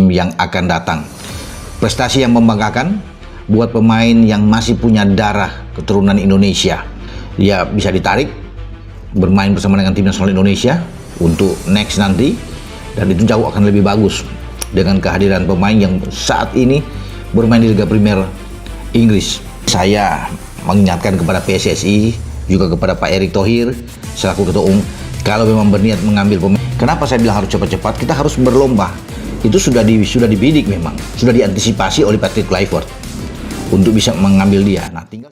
yang akan datang. Prestasi yang membanggakan buat pemain yang masih punya darah keturunan Indonesia. Dia bisa ditarik bermain bersama dengan tim nasional Indonesia untuk next nanti, dan itu jauh akan lebih bagus dengan kehadiran pemain yang saat ini bermain di Liga Primer Inggris. Saya mengingatkan kepada PSSI, juga kepada Pak Erick Thohir selaku Ketua Umum, kalau memang berniat mengambil pemain, kenapa saya bilang harus cepat-cepat? Kita harus berlomba. Itu sudah dibidik memang, sudah diantisipasi oleh Patrick Kluivert untuk bisa mengambil dia. Nah, tinggal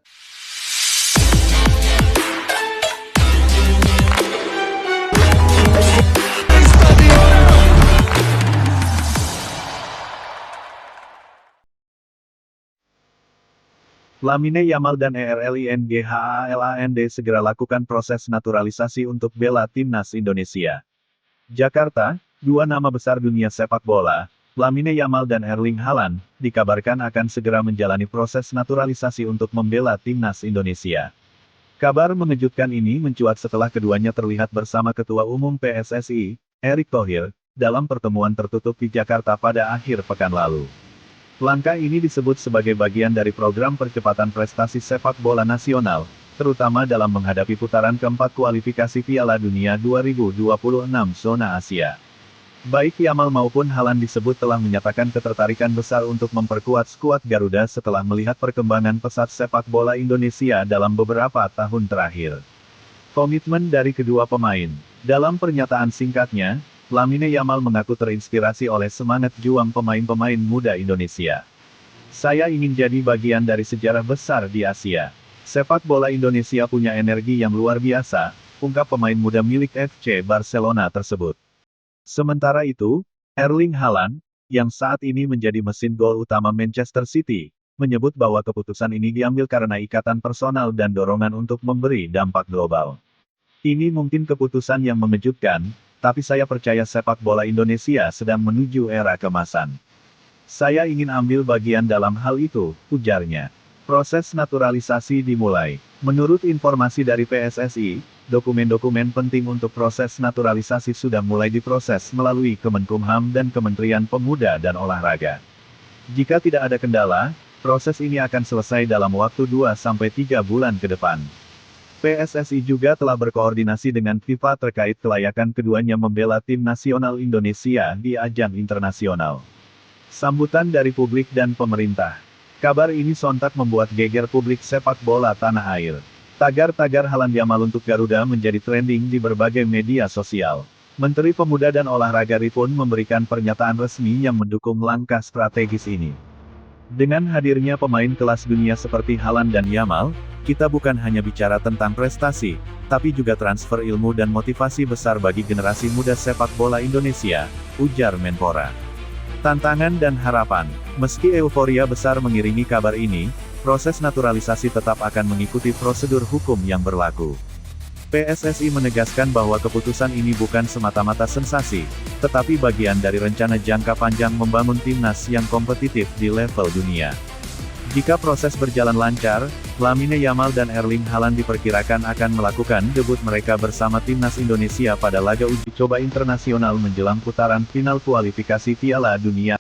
Lamine Yamal dan ERLINGHALAND segera lakukan proses naturalisasi untuk bela timnas Indonesia. Jakarta, dua nama besar dunia sepak bola, Lamine Yamal dan Erling Haaland, dikabarkan akan segera menjalani proses naturalisasi untuk membela timnas Indonesia. Kabar mengejutkan ini mencuat setelah keduanya terlihat bersama Ketua Umum PSSI, Erick Thohir, dalam pertemuan tertutup di Jakarta pada akhir pekan lalu. Langkah ini disebut sebagai bagian dari program percepatan prestasi sepak bola nasional, terutama dalam menghadapi putaran keempat kualifikasi Piala Dunia 2026 zona Asia. Baik Yamal maupun Haaland disebut telah menyatakan ketertarikan besar untuk memperkuat skuad Garuda setelah melihat perkembangan pesat sepak bola Indonesia dalam beberapa tahun terakhir. Komitmen dari kedua pemain. Dalam pernyataan singkatnya, Lamine Yamal mengaku terinspirasi oleh semangat juang pemain-pemain muda Indonesia. Saya ingin jadi bagian dari sejarah besar di Asia. Sepak bola Indonesia punya energi yang luar biasa, ungkap pemain muda milik FC Barcelona tersebut. Sementara itu, Erling Haaland, yang saat ini menjadi mesin gol utama Manchester City, menyebut bahwa keputusan ini diambil karena ikatan personal dan dorongan untuk memberi dampak global. Ini mungkin keputusan yang mengejutkan, tapi saya percaya sepak bola Indonesia sedang menuju era kemasan. Saya ingin ambil bagian dalam hal itu, ujarnya. Proses naturalisasi dimulai. Menurut informasi dari PSSI, dokumen-dokumen penting untuk proses naturalisasi sudah mulai diproses melalui Kemenkumham dan Kementerian Pemuda dan Olahraga. Jika tidak ada kendala, proses ini akan selesai dalam waktu 2-3 bulan ke depan. PSSI juga telah berkoordinasi dengan FIFA terkait kelayakan keduanya membela tim nasional Indonesia di ajang internasional. Sambutan dari publik dan pemerintah. Kabar ini sontak membuat geger publik sepak bola tanah air. Tagar-tagar Haaland Yamal untuk Garuda menjadi trending di berbagai media sosial. Menteri Pemuda dan Olahraga pun memberikan pernyataan resmi yang mendukung langkah strategis ini. Dengan hadirnya pemain kelas dunia seperti Haaland dan Yamal, kita bukan hanya bicara tentang prestasi, tapi juga transfer ilmu dan motivasi besar bagi generasi muda sepak bola Indonesia, ujar Menpora. Tantangan dan harapan. Meski euforia besar mengiringi kabar ini, proses naturalisasi tetap akan mengikuti prosedur hukum yang berlaku. PSSI menegaskan bahwa keputusan ini bukan semata-mata sensasi, tetapi bagian dari rencana jangka panjang membangun timnas yang kompetitif di level dunia. Jika proses berjalan lancar, Lamine Yamal dan Erling Haaland diperkirakan akan melakukan debut mereka bersama timnas Indonesia pada laga uji coba internasional menjelang putaran final kualifikasi Piala Dunia